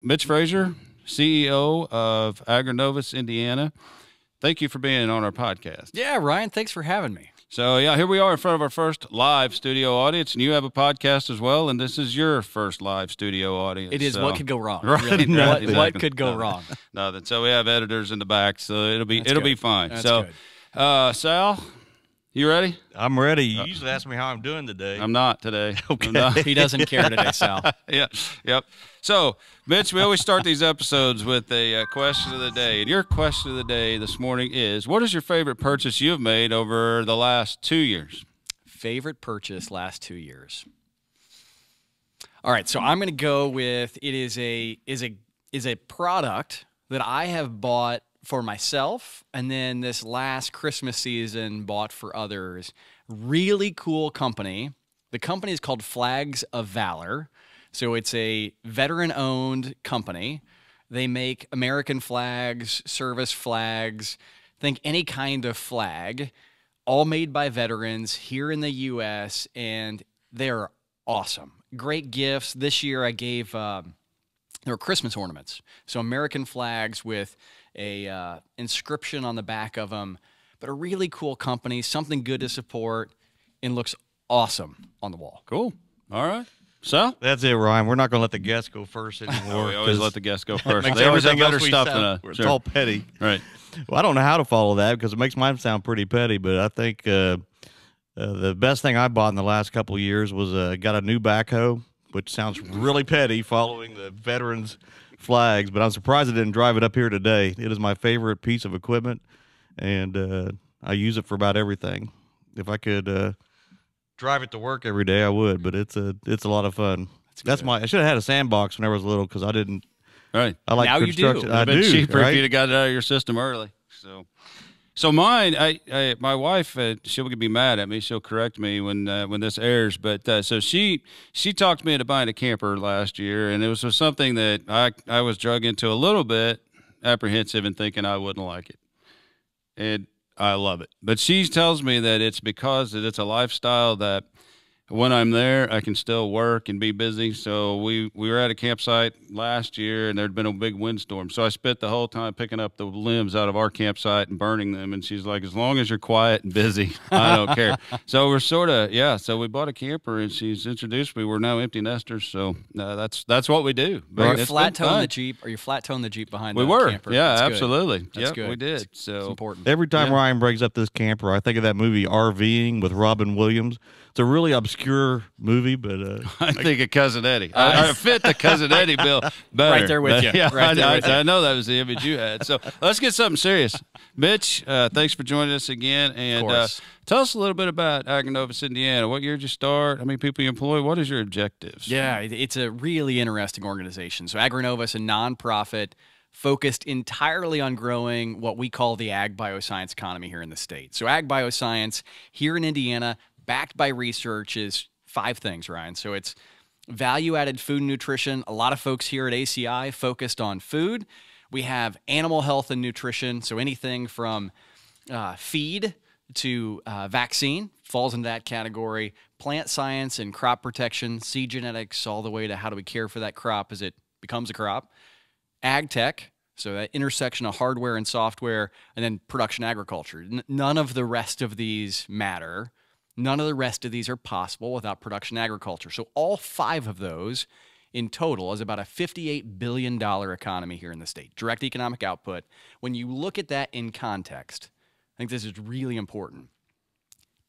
Mitch Frazier, CEO of AgriNovus, Indiana. Thank you for being on our podcast. Yeah, Ryan, thanks for having me. So, yeah, here we are in front of our first live studio audience, and you have a podcast as well, and this is your first live studio audience. It is. So. What could go wrong? Right, Really? right, What could go wrong? Nothing. So we have editors in the back, so it'll be fine. That's so, good. Sal, you ready? I'm ready. You usually ask me how I'm doing today. I'm not today. Okay. I'm not. He doesn't care today, Sal. Yeah. Yep. So, Mitch, we always start these episodes with a question of the day. And your question of the day this morning is, what is your favorite purchase you've made over the last 2 years? Favorite purchase last 2 years. All right, so I'm going to go with it is a product that I have bought for myself, and then this last Christmas season bought for others. Really cool company. The company is called Flags of Valor. So it's a veteran-owned company. They make American flags, service flags, think any kind of flag, all made by veterans here in the U.S., and they're awesome. Great gifts. This year I gave, there were Christmas ornaments. So American flags with a inscription on the back of them, but a really cool company, something good to support, and looks awesome on the wall. Cool. All right. So? That's it, Ryan. We're not going to let the guests go first anymore. We always let the guests go first. Makes They always have everything better else we stuff sound- than us. It's all petty. Right. Well, I don't know how to follow that because it makes mine sound pretty petty, but I think the best thing I bought in the last couple of years was got a new backhoe, which sounds really petty following the veterans' flags, but I'm surprised I didn't drive it up here today. It is my favorite piece of equipment, and I use it for about everything. If I could drive it to work every day, I would, but it's a lot of fun. I should have had a sandbox when I was little because I didn't. Right. I like Now you construction. do. I It'd been do. cheaper right? if you'd have got it out of your system early. So mine, my wife, she'll be mad at me. She'll correct me when this airs. But so she talked me into buying a camper last year, and it was something that I was drug into a little bit apprehensive and thinking I wouldn't like it. And I love it. But she tells me that it's because it's a lifestyle that when I'm there, I can still work and be busy. So we were at a campsite last year, and there'd been a big windstorm. So I spent the whole time picking up the limbs out of our campsite and burning them. And she's like, as long as you're quiet and busy, I don't care. So we're sort of, yeah. So we bought a camper, and she's introduced me. We're now empty nesters. So that's what we do. Are you It's flat been towing fun. the Jeep? Are you flat towing the Jeep behind We the were. camper? Yeah, That's good. absolutely. That's Yep, good. we did. It's So important. Every time Yeah. Ryan brings up this camper, I think of that movie RVing with Robin Williams. It's a really obscure movie, but I think of Cousin Eddie. I fit the Cousin Eddie bill better. Right there with you. Yeah, Right there with you. I know that was the image you had. So let's get something serious. Mitch, thanks for joining us again. And course. tell us a little bit about AgriNovus, Indiana. What year did you start? How many people you employ? What is your objectives? Yeah, it's a really interesting organization. So AgriNovus, a nonprofit focused entirely on growing what we call the ag bioscience economy here in the state. So ag bioscience here in Indiana, backed by research, is 5 things, Ryan. So it's value-added food and nutrition. A lot of folks here at ACI focused on food. We have animal health and nutrition, so anything from feed to vaccine falls into that category. Plant science and crop protection, seed genetics, all the way to how do we care for that crop as it becomes a crop. Ag tech, so that intersection of hardware and software, and then production agriculture. None of the rest of these matter. None of the rest of these are possible without production agriculture. So all 5 of those in total is about a $58 billion economy here in the state, direct economic output. When you look at that in context, I think this is really important.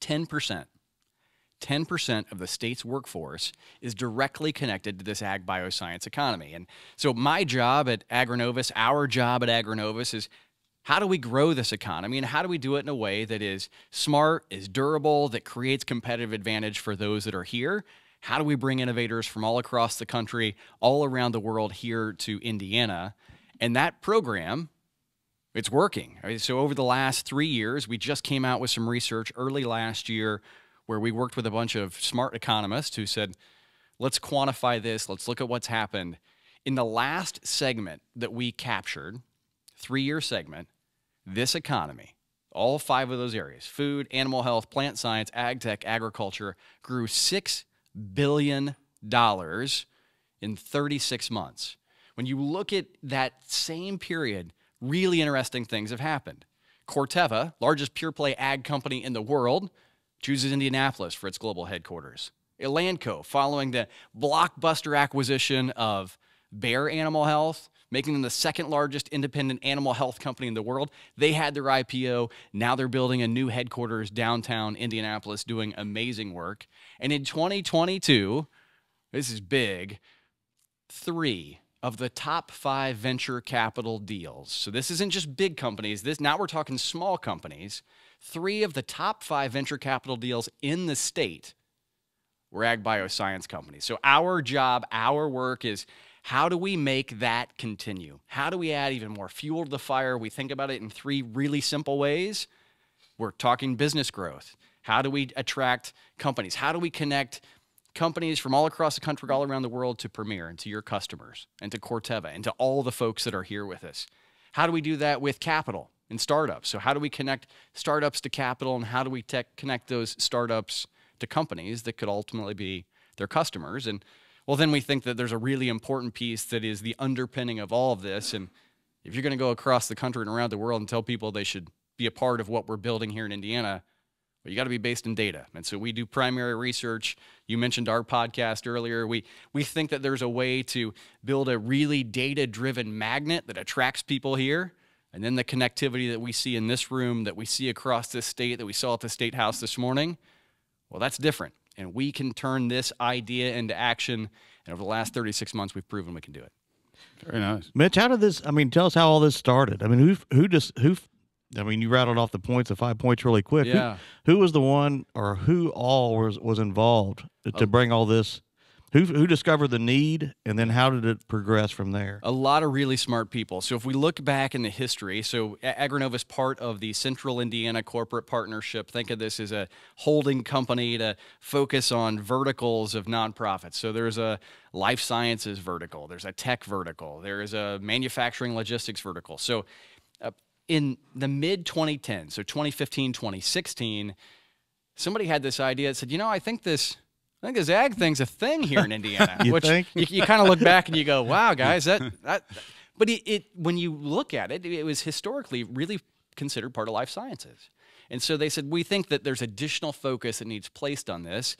10% of the state's workforce is directly connected to this ag bioscience economy. And so my job at AgriNovus, our job at AgriNovus is how do we grow this economy, and how do we do it in a way that is smart, is durable, that creates competitive advantage for those that are here? How do we bring innovators from all across the country, all around the world here to Indiana? And that program, it's working. So over the last 3 years, we just came out with some research early last year where we worked with a bunch of smart economists who said, let's quantify this, let's look at what's happened. In the last segment that we captured, 3-year segment, this economy, all 5 of those areas, food, animal health, plant science, ag tech, agriculture, grew $6 billion in 36 months. When you look at that same period, really interesting things have happened. Corteva, largest pure-play ag company in the world, chooses Indianapolis for its global headquarters. Elanco, following the blockbuster acquisition of Bayer Animal Health, making them the second largest independent animal health company in the world. They had their IPO. Now they're building a new headquarters downtown Indianapolis, doing amazing work. And in 2022, this is big, 3 of the top 5 venture capital deals. So this isn't just big companies. Now we're talking small companies. 3 of the top 5 venture capital deals in the state were ag bioscience companies. So our job, our work is, how do we make that continue? How do we add even more fuel to the fire? We think about it in 3 really simple ways. We're talking business growth. How do we attract companies? How do we connect companies from all across the country, all around the world, to Premier and to your customers and to Corteva and to all the folks that are here with us? How do we do that with capital and startups? So how do we connect startups to capital, and how do we connect those startups to companies that could ultimately be their customers? And well, then we think that there's a really important piece that is the underpinning of all of this. And if you're going to go across the country and around the world and tell people they should be a part of what we're building here in Indiana, well, you got to be based in data. And so we do primary research. You mentioned our podcast earlier. We think that there's a way to build a really data-driven magnet that attracts people here. And then the connectivity that we see in this room, that we see across this state, that we saw at the State House this morning, well, that's different. And we can turn this idea into action. And over the last 36 months, we've proven we can do it. Very nice. Mitch, how did this, I mean, tell us how all this started. I mean, I mean, you rattled off the points, the 5 points really quick. Yeah. Who was the one, or who all was involved to bring all this? Who discovered the need, and then how did it progress from there? A lot of really smart people. So if we look back in the history, so AgriNovus, part of the Central Indiana Corporate Partnership, think of this as a holding company to focus on verticals of nonprofits. So there's a life sciences vertical, there's a tech vertical, there is a manufacturing logistics vertical. So in the mid-2010s, so 2015, 2016, somebody had this idea that said, you know, I think this ag thing's a thing here in Indiana. You kind of look back and you go, wow, guys, but when you look at it, it was historically really considered part of life sciences. And so they said, we think that there's additional focus that needs placed on this.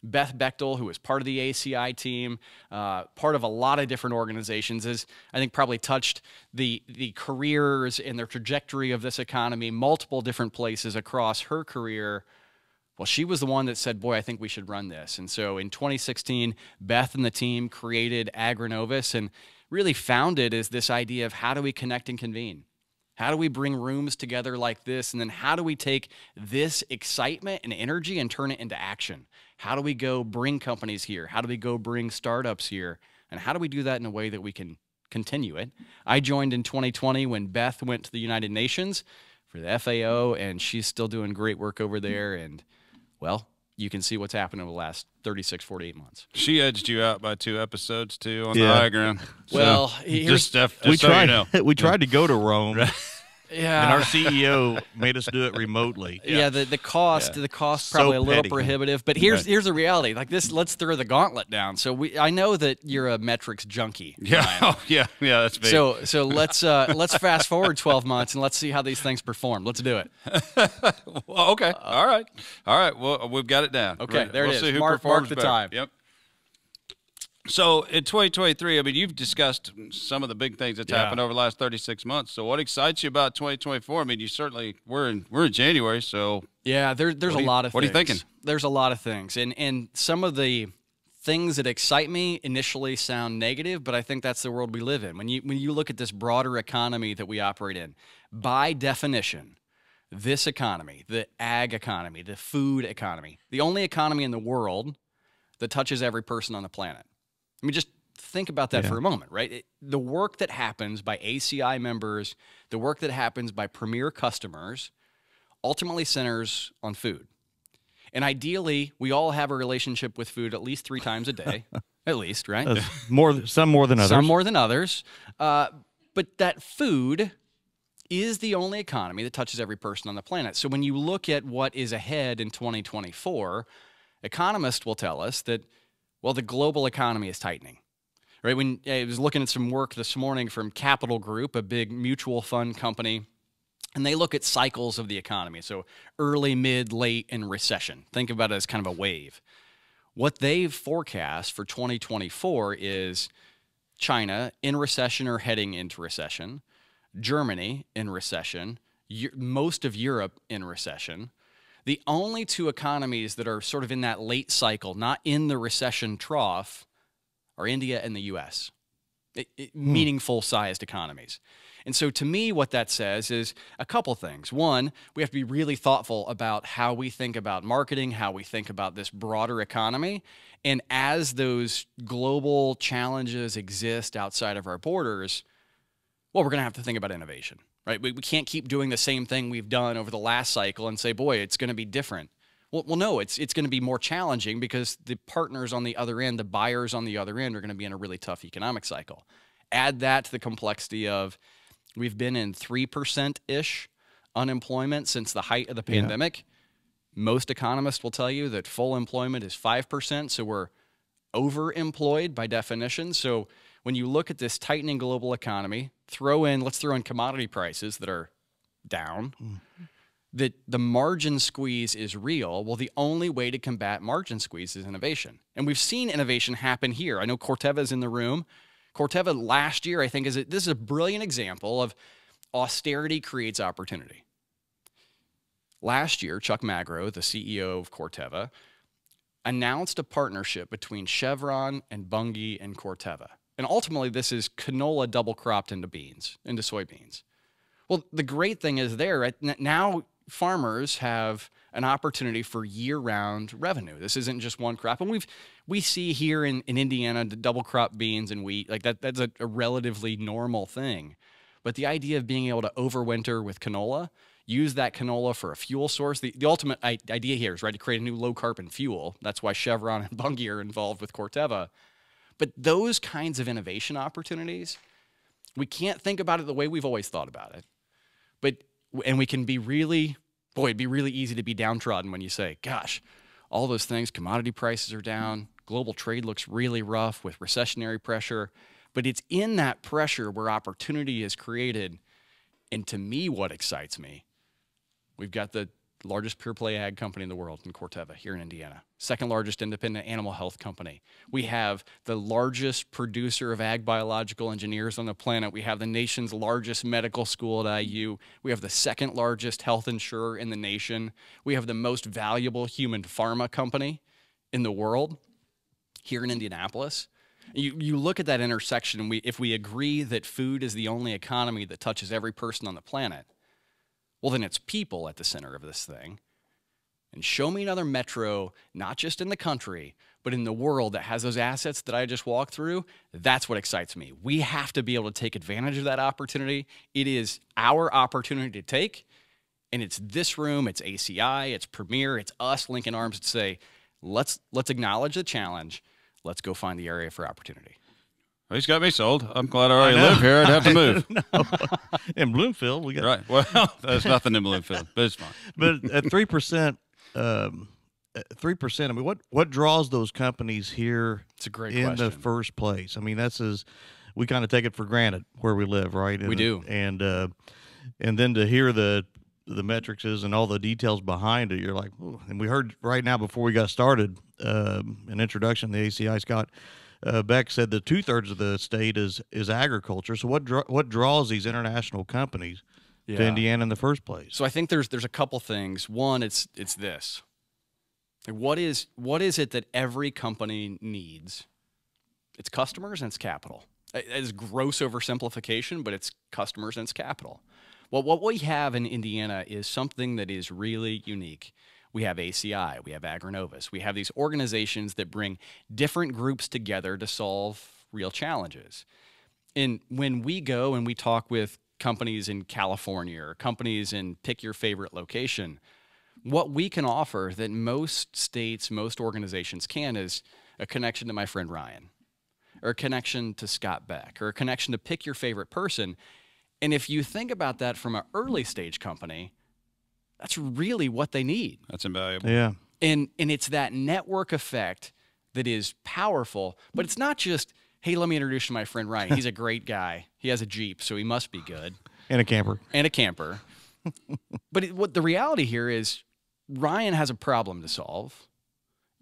Beth Bechtel, who was part of the ACI team, part of a lot of different organizations, has, I think, probably touched the careers and their trajectory of this economy, multiple different places across her career. Well, she was the one that said, boy, I think we should run this. And so in 2016, Beth and the team created AgriNovus and really founded as this idea of how do we connect and convene? How do we bring rooms together like this? And then how do we take this excitement and energy and turn it into action? How do we go bring companies here? How do we go bring startups here? And how do we do that in a way that we can continue it? I joined in 2020 when Beth went to the United Nations for the FAO, and she's still doing great work over there. And well, you can see what's happened over the last 36, 48 months. She edged you out by 2 episodes, too, on the high ground. So, well, we tried to go to Rome. Yeah, and our CEO made us do it remotely. Yeah, the cost probably a little prohibitive. But here's the reality. Like this, let's throw the gauntlet down. So I know that you're a metrics junkie. Yeah, yeah, that's big. So let's fast forward 12 months and let's see how these things perform. Let's do it. Well, okay, all right. Well, we've got it down. Okay, there we'll it is. See who Mark the better. time. Yep. So in 2023, I mean, you've discussed some of the big things that's happened over the last 36 months. So what excites you about 2024? I mean, you certainly we're in January, so yeah, there's a lot of things. What are you thinking? There's a lot of things, and some of the things that excite me initially sound negative, but I think that's the world we live in. When you look at this broader economy that we operate in, by definition, this economy, the ag economy, the food economy, the only economy in the world that touches every person on the planet. I mean, just think about that for a moment, right? The work that happens by ACI members, the work that happens by Premier customers, ultimately centers on food. And ideally, we all have a relationship with food at least 3 times a day, at least, right? Some more than others. Some more than others. But that food is the only economy that touches every person on the planet. So when you look at what is ahead in 2024, economists will tell us that, well, the global economy is tightening. right? When I was looking at some work this morning from Capital Group, a big mutual fund company, and they look at cycles of the economy. So early, mid, late, and recession. Think about it as kind of a wave. What they've forecast for 2024 is China in recession or heading into recession, Germany in recession, most of Europe in recession. The only two economies that are sort of in that late cycle, not in the recession trough, are India and the U.S., meaningful sized economies. And so to me, what that says is a couple things. One, we have to be really thoughtful about how we think about marketing, how we think about this broader economy. And as those global challenges exist outside of our borders, well, we're going to have to think about innovation, right? We can't keep doing the same thing we've done over the last cycle and say, boy, it's going to be different. Well, no, it's going to be more challenging because the partners on the other end, the buyers on the other end are going to be in a really tough economic cycle. Add that to the complexity of we've been in 3%-ish unemployment since the height of the pandemic. Most economists will tell you that full employment is 5%, so we're overemployed by definition. So when you look at this tightening global economy, let's throw in commodity prices that are down, that the margin squeeze is real. Well, the only way to combat margin squeeze is innovation. And we've seen innovation happen here. I know Corteva's in the room. Corteva last year, I think, this is a brilliant example of austerity creates opportunity. Last year, Chuck Magro, the CEO of Corteva, announced a partnership between Chevron and Bunge and Corteva. And ultimately, this is canola double cropped into soybeans. Well, the great thing is now farmers have an opportunity for year-round revenue. This isn't just one crop. And we see here in Indiana the double crop beans and wheat, like that's a relatively normal thing. But the idea of being able to overwinter with canola, use that canola for a fuel source, the ultimate idea here is, right, to create a new low-carbon fuel. That's why Chevron and Bunge are involved with Corteva. But those kinds of innovation opportunities, we can't think about it the way we've always thought about it. And we can be it'd be really easy to be downtrodden when you say, gosh, all those things, commodity prices are down, global trade looks really rough with recessionary pressure. But it's in that pressure where opportunity is created. And to me, what excites me, we've got the largest pure play ag company in the world in Corteva here in Indiana, second largest independent animal health company. We have the largest producer of ag biological engineers on the planet. We have the nation's largest medical school at IU. We have the second largest health insurer in the nation. We have the most valuable human pharma company in the world here in Indianapolis. You look at that intersection, and if we agree that food is the only economy that touches every person on the planet, well, then it's people at the center of this thing. And show me another metro, not just in the country, but in the world that has those assets that I just walked through. That's what excites me. We have to be able to take advantage of that opportunity. It is our opportunity to take, and it's this room, it's ACI, it's Premier, it's us linking arms to say, let's acknowledge the challenge. Let's go find the area for opportunity. Well, he's got me sold. I'm glad I already live here. I'd have to move. No. In Bloomfield, we got right. Well, there's nothing in Bloomfield, but it's fine. But at 3%, 3%. I mean, what draws those companies here? It's a great in question. the first place. I mean, we kind of take it for granted where we live, right? We do. And then to hear the metrics and all the details behind it, you're like, ooh. And we heard right now before we got started, an introduction to the ACI, Scott Beck said that 2/3 of the state is agriculture. So what draws these international companies to Indiana in the first place? So I think there's a couple things. One, it's this. What is it that every company needs? It's customers and it's capital. It's gross oversimplification, but it's customers and it's capital. Well, what we have in Indiana is something that is really unique. We have ACI, we have AgriNovus, we have these organizations that bring different groups together to solve real challenges. And when we go and we talk with companies in California or companies in pick your favorite location, what we can offer that most states, most organizations can is a connection to my friend Ryan, or a connection to Scott Beck, or a connection to pick your favorite person. And if you think about that from an early stage company, that's really what they need. That's invaluable. Yeah. And it's that network effect that is powerful, but it's not just hey, let me introduce you to my friend Ryan. He's a great guy. He has a Jeep, so he must be good. And a camper. And a camper. But what the reality here is Ryan has a problem to solve.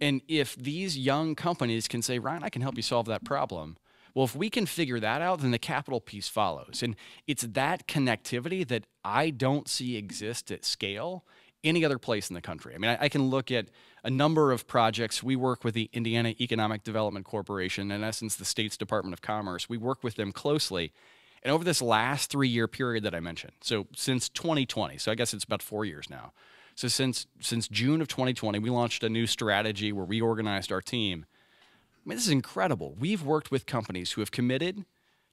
And if these young companies can say, Ryan, I can help you solve that problem. Well, if we can figure that out, then the capital piece follows. And it's that connectivity that I don't see exist at scale any other place in the country. I mean, I can look at a number of projects. We work with the Indiana Economic Development Corporation, in essence, the state's Department of Commerce. We work with them closely. And over this last 3-year period that I mentioned, so since 2020, so I guess it's about 4 years now. So since June of 2020, we launched a new strategy where we organized our team. I mean, this is incredible. We've worked with companies who have committed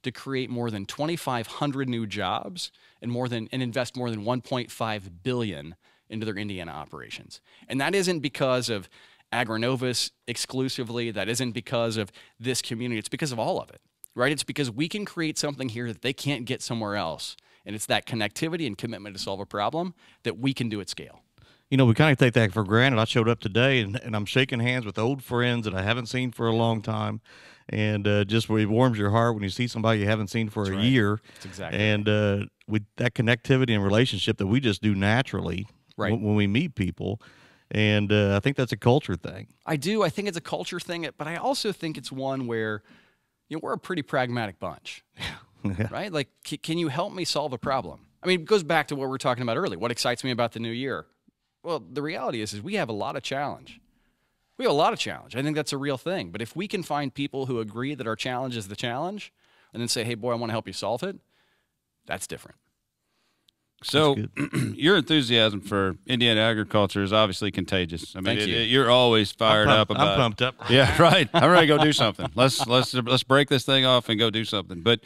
to create more than 2,500 new jobs and invest more than $1.5 billion into their Indiana operations. And that isn't because of AgriNovus exclusively. That isn't because of this community. It's because of all of it, right? It's because we can create something here that they can't get somewhere else. And it's that connectivity and commitment to solve a problem that we can do at scale. You know, we kind of take that for granted. I showed up today, and I'm shaking hands with old friends that I haven't seen for a long time. And just it warms your heart when you see somebody you haven't seen for a year. That's exactly and with that connectivity and relationship that we just do naturally when we meet people. And I think that's a culture thing. I do. I think it's a culture thing, but I also think it's one where, you know, we're a pretty pragmatic bunch, right? Like, can you help me solve a problem? I mean, it goes back to what we were talking about earlier. What excites me about the new year? Well, the reality is we have a lot of challenge. We have a lot of challenge. I think that's a real thing. But if we can find people who agree that our challenge is the challenge and then say, hey, boy, I want to help you solve it, that's different. So your enthusiasm for Indiana agriculture is obviously contagious. I mean, you're always fired up about it. I'm pumped up. Yeah, right. I'm ready to go do something. Let's break this thing off and go do something. But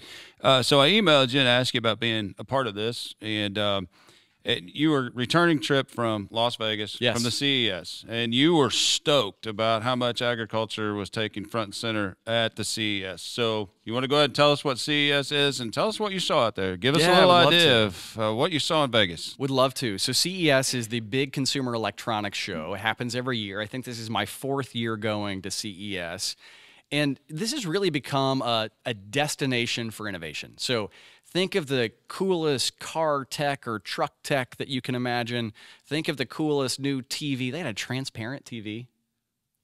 so I emailed you and asked you about being a part of this, and you were returning trip from Las Vegas from the CES, and you were stoked about how much agriculture was taking front and center at the CES. So you want to go ahead and tell us what CES is and tell us what you saw out there. Give us a little idea of what you saw in Vegas. Would love to. So CES is the big consumer electronics show. It happens every year. I think this is my 4th year going to CES. And this has really become a destination for innovation. So think of the coolest car tech or truck tech that you can imagine. Think of the coolest new TV. They had a transparent TV.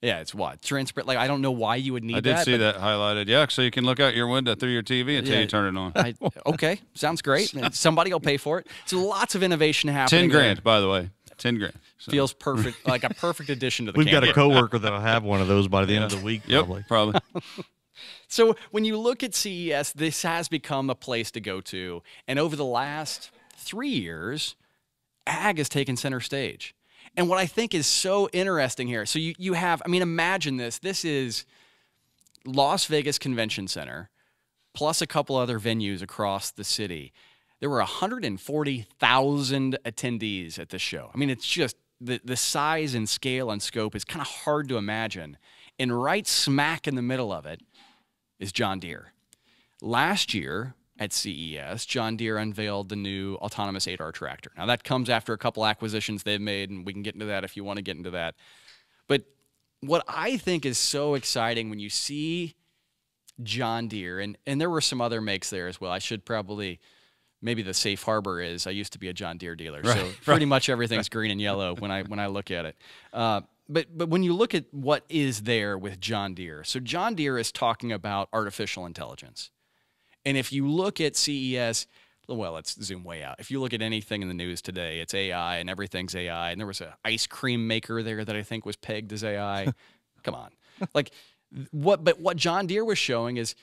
Yeah, it's what? Transparent. Like, I don't know why you would need that. I did see that highlighted. Yeah, so you can look out your window through your TV until you turn it on. Okay, sounds great. Somebody will pay for it. So lots of innovation happening. 10 grand, by the way. 10 grand. So. Feels perfect, like a perfect addition to the We've camera. got a coworker that'll have one of those by the end of the week, probably. Yep, probably. So when you look at CES, this has become a place to go to. And over the last 3 years, ag has taken center stage. And what I think is so interesting here, so you have, I mean, imagine this. This is Las Vegas Convention Center, plus a couple other venues across the city. There were 140,000 attendees at this show. I mean, it's just the size and scale and scope is kind of hard to imagine. And right smack in the middle of it is John Deere. Last year at CES, John Deere unveiled the new autonomous 8R tractor. Now, that comes after a couple acquisitions they've made, and we can get into that if you want to get into that. But what I think is so exciting when you see John Deere, and there were some other makes there as well. I should probably... Maybe the safe harbor is I used to be a John Deere dealer, so pretty much everything's green and yellow when I look at it. But when you look at what is there with John Deere, so John Deere is talking about artificial intelligence. And if you look at CES, well, let's zoom way out. If you look at anything in the news today, it's AI and everything's AI. And there was an ice cream maker there that I think was pegged as AI. Come on. But what John Deere was showing is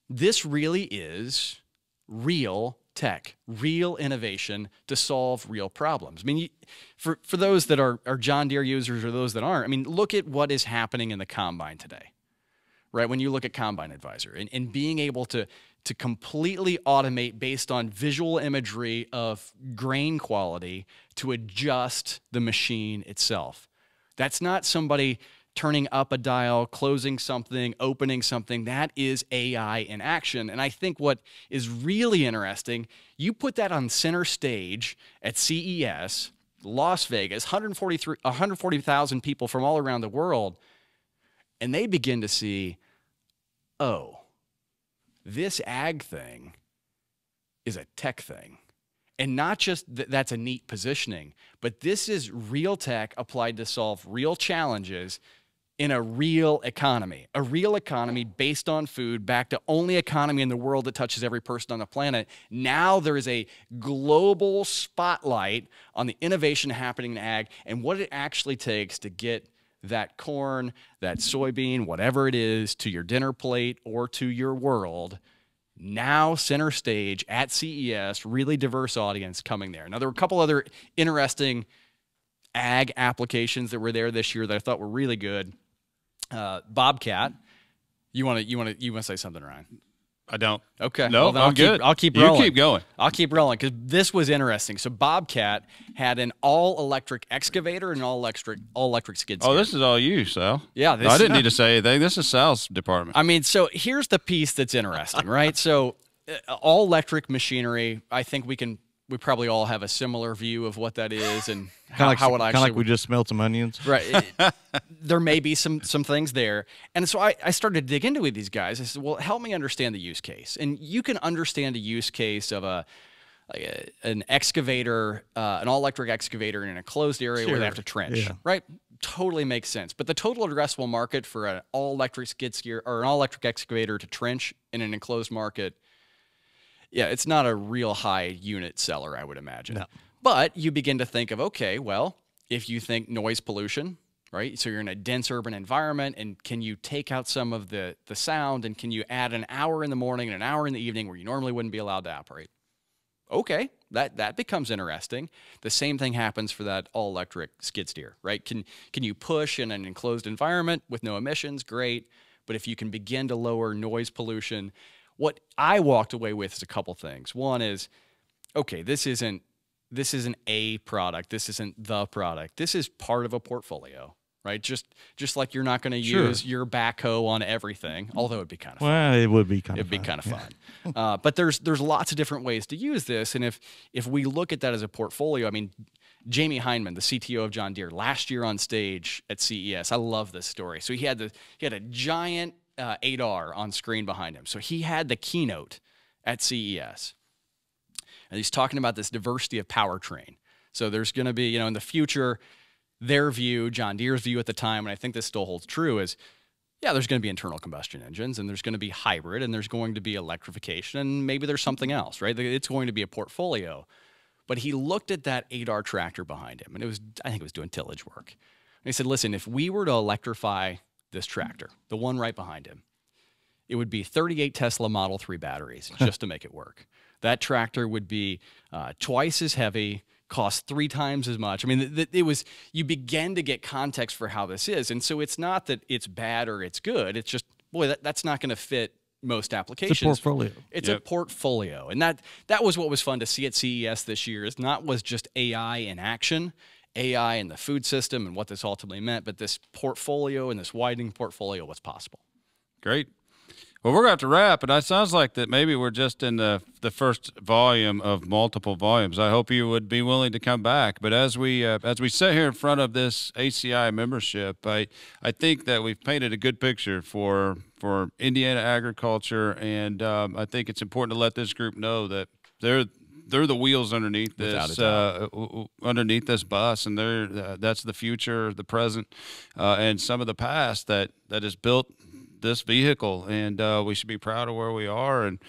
this really is real tech, real innovation to solve real problems. I mean, for those that are John Deere users or those that aren't, I mean, look at what is happening in the combine today, right? When you look at Combine Advisor and being able to completely automate based on visual imagery of grain quality to adjust the machine itself. That's not somebody turning up a dial, closing something, opening something. That is AI in action. And I think what is really interesting, you put that on center stage at CES, Las Vegas, 140,000 people from all around the world, and they begin to see, oh, this ag thing is a tech thing. And not just that's a neat positioning, but this is real tech applied to solve real challenges in a real economy based on food, back to only economy in the world that touches every person on the planet. Now there is a global spotlight on the innovation happening in ag and what it actually takes to get that corn, that soybean, whatever it is, to your dinner plate or to your world. Now center stage at CES, really diverse audience coming there. Now there were a couple other interesting ag applications that were there this year that I thought were really good. Bobcat, you want to say something, Ryan? I don't. Okay. No, well, I'm good. I'll keep rolling. You keep going. I'll keep rolling because this was interesting. So Bobcat had an all-electric excavator and all-electric skid steer. Oh, this is all you, Sal. Yeah. I didn't need to say anything. This is Sal's department. I mean, so here's the piece that's interesting, right? So all-electric machinery, I think we probably all have a similar view of what that is and how it actually... Kind of like we just smelled some onions. Right. There may be some things there. And so I started to dig into with these guys. I said, well, help me understand the use case. And you can understand a use case of an excavator, an all-electric excavator in an enclosed area where they have to trench, right? Totally makes sense. But the total addressable market for an all-electric skid steer or an all-electric excavator to trench in an enclosed market, yeah, it's not a real high unit seller, I would imagine. No. But you begin to think of, okay, well, if you think noise pollution, right? So you're in a dense urban environment, and can you take out some of the sound, and can you add an hour in the morning and an hour in the evening where you normally wouldn't be allowed to operate? Okay, that becomes interesting. The same thing happens for that all-electric skid steer, right? Can you push in an enclosed environment with no emissions? Great. But if you can begin to lower noise pollution, what I walked away with is a couple things. One is, okay, this isn't a product. This isn't the product. This is part of a portfolio, right? Just like you're not going to use your backhoe on everything, although it'd be kind of fun. Well, it would be kind of fun. It'd be kind of fun. But there's lots of different ways to use this. And if we look at that as a portfolio, I mean, Jamie Hyneman, the CTO of John Deere, last year on stage at CES, I love this story. So he had a giant 8R on screen behind him. So he had the keynote at CES. And he's talking about this diversity of powertrain. So there's going to be, in the future, their view, John Deere's view at the time, and I think this still holds true, is, yeah, there's going to be internal combustion engines, and there's going to be hybrid, and there's going to be electrification, and maybe there's something else, right? It's going to be a portfolio. But he looked at that 8R tractor behind him, and I think it was doing tillage work. And he said, listen, if we were to electrify this tractor, the one right behind him, it would be 38 Tesla Model 3 batteries just to make it work. That tractor would be twice as heavy, cost 3 times as much. I mean, you begin to get context for how this is. And so it's not that it's bad or it's good. It's just, boy, that's not going to fit most applications. It's a portfolio. It's a portfolio. And that was what was fun to see at CES this year, is not was just AI in action, AI in the food system and what this ultimately meant, but this portfolio and this widening portfolio was possible. Great. Well, we're going to have to wrap, and it sounds like that maybe we're just in the first volume of multiple volumes. I hope you would be willing to come back. But as we sit here in front of this ACI membership, I think that we've painted a good picture for Indiana agriculture, and I think it's important to let this group know that they're the wheels underneath this bus, and that's the future, the present, and some of the past that has built this vehicle, and we should be proud of where we are and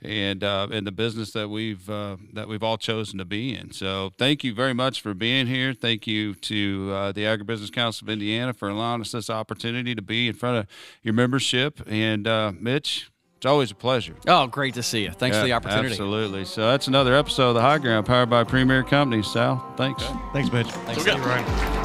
the business that we've all chosen to be in. So thank you very much for being here. Thank you to the Agribusiness Council of Indiana for allowing us this opportunity to be in front of your membership. And Mitch, it's always a pleasure. Oh, great to see you. Thanks for the opportunity. Absolutely. So that's another episode of The High Ground, powered by Premier Companies. Sal, thanks. Thanks, Mitch. Thanks, Ryan.